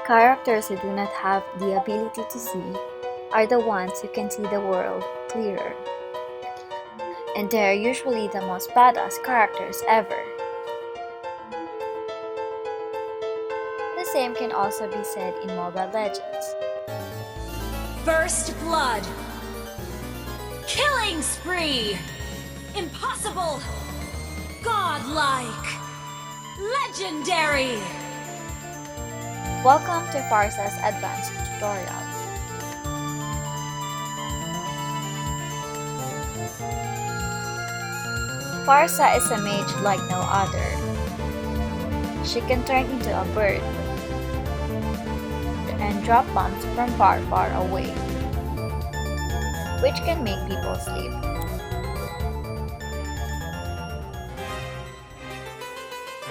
Characters who do not have the ability to see are the ones who can see the world clearer. And they are usually the most badass characters ever. The same can also be said in Mobile Legends. First blood. Killing spree. Impossible. Godlike. Legendary. Welcome to Pharsa's Advanced Tutorials. Pharsa is a mage like no other. She can turn into a bird and drop bombs from far, far away, which can make people sleep.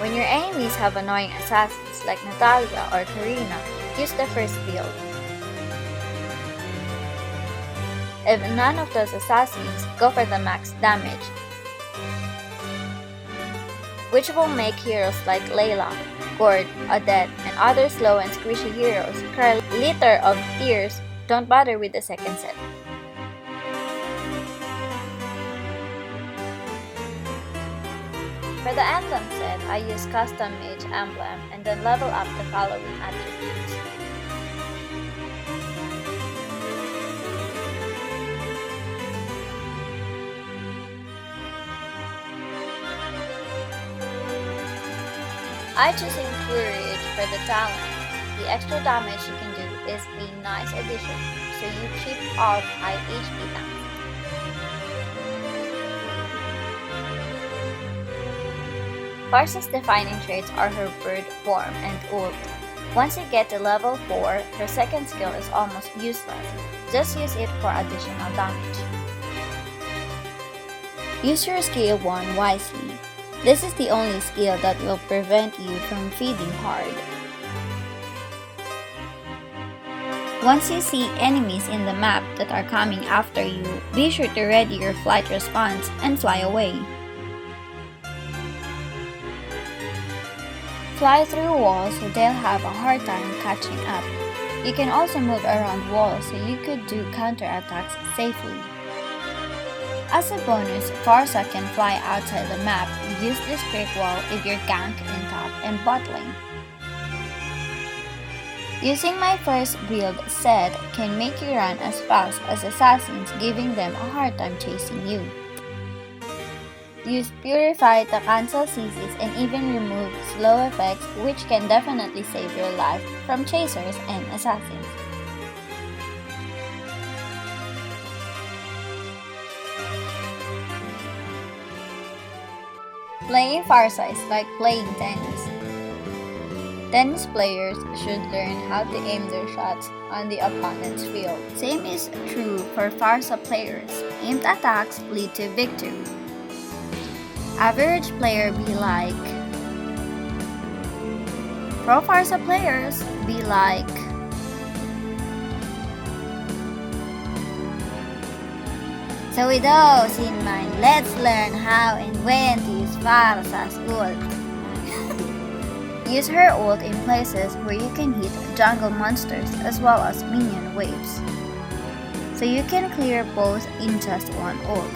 When your enemies have annoying assassins like Natalia or Karina, use the first build. If none of those assassins, go for the max damage, which will make heroes like Layla, Gord, Odette, and other slow and squishy heroes cry a liter of tears. Don't bother with the second set. For the Emblem set, I use custom mage emblem and then level up the following attributes. I choose Encourage for the talent. The extra damage you can do is a nice addition, so you chip off high HP tanks. Farce's defining traits are her bird form and ult. Once you get to level 4, her second skill is almost useless. Just use it for additional damage. Use your skill 1 wisely. This is the only skill that will prevent you from feeding hard. Once you see enemies in the map that are coming after you, be sure to ready your flight response and fly away. Fly through walls so they'll have a hard time catching up. You can also move around walls so you could do counterattacks safely. As a bonus, Pharsa can fly outside the map and use this brick wall if you're ganked in top and bot lane. Using my first build set can make you run as fast as assassins, giving them a hard time chasing you. Use Purify to cancel CCs and even remove slow effects, which can definitely save your life from chasers and assassins. Playing Pharsa is like playing tennis. Tennis players should learn how to aim their shots on the opponent's field. Same is true for Pharsa players. Aimed attacks lead to victory. Average player be like. Pro Pharsa players be like. So with those in mind, let's learn how and when to use Pharsa's ult. Use her ult in places where you can hit jungle monsters as well as minion waves, so you can clear both in just one ult.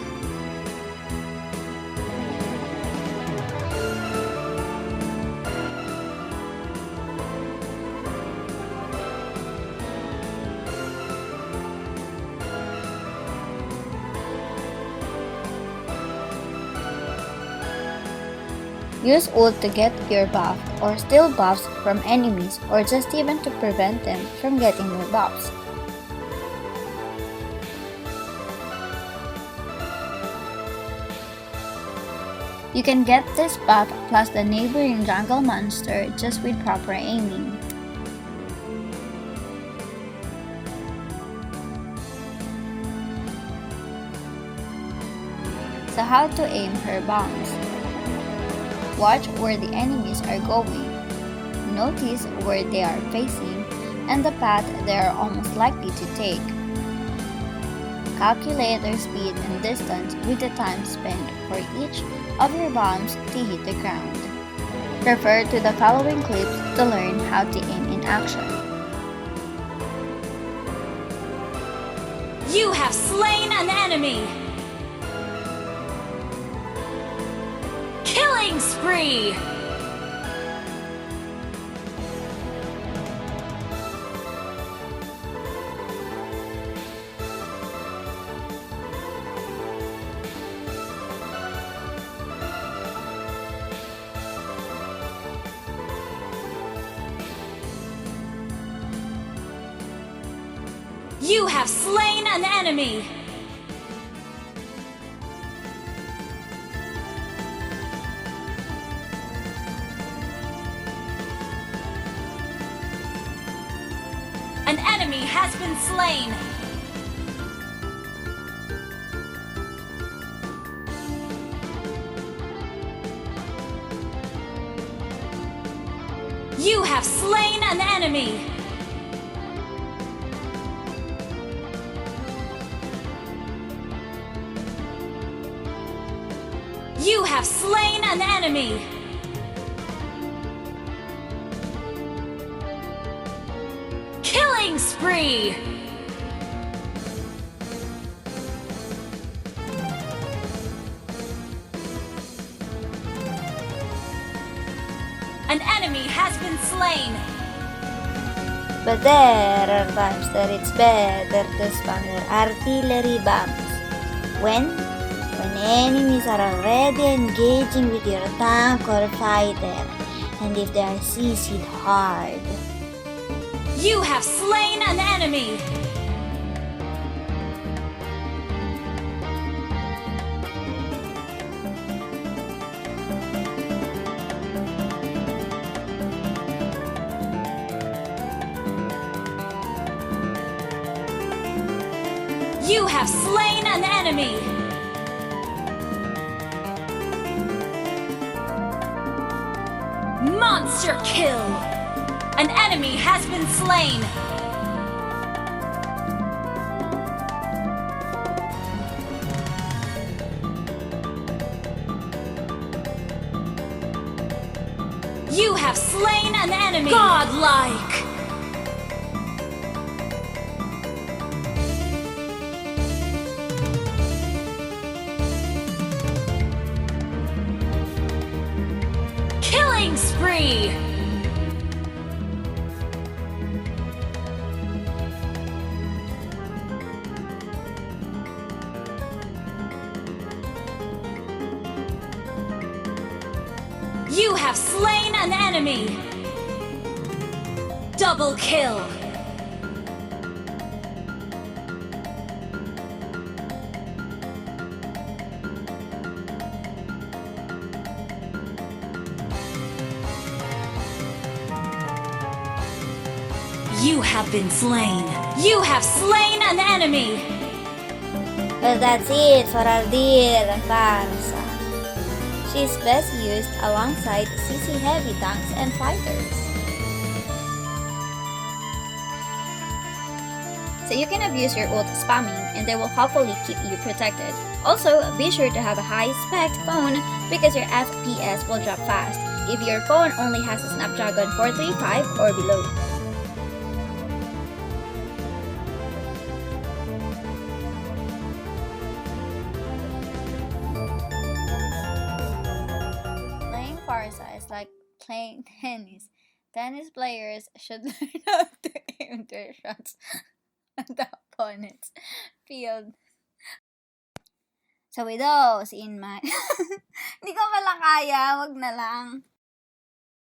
Use ult to get your buff or steal buffs from enemies, or just even to prevent them from getting your buffs. You can get this buff plus the neighboring jungle monster just with proper aiming. So how to aim her bombs? Watch where the enemies are going. Notice where they are facing and the path they are almost likely to take. Calculate their speed and distance with the time spent for each of your bombs to hit the ground. Refer to the following clips to learn how to aim in action. You have slain an enemy! Killing spree! You have slain an enemy! An enemy has been slain! You have slain an enemy! You have slain an enemy! Killing spree! An enemy has been slain! But there are times that it's better to spam your artillery bombs. When enemies are already engaging with your tank or fighter, and if they are CC'd hard. You have slain an enemy! You have slain an enemy! Monster kill! An enemy has been slain! You have slain an enemy! Godlike! Killing spree! You have slain an enemy! Double kill! You have been slain! You have slain an enemy! Well, that's it for our dear Pharsa. She's best used alongside CC heavy tanks and fighters. So you can abuse your ult spamming and they will hopefully keep you protected. Also, be sure to have a high spec phone because your FPS will drop fast if your phone only has a Snapdragon 435 or below. Playing Pharsa is like playing tennis. Tennis players should learn how to aim their shots at the opponent's field. So with those in mind, hindi ko pala kaya, wag na lang.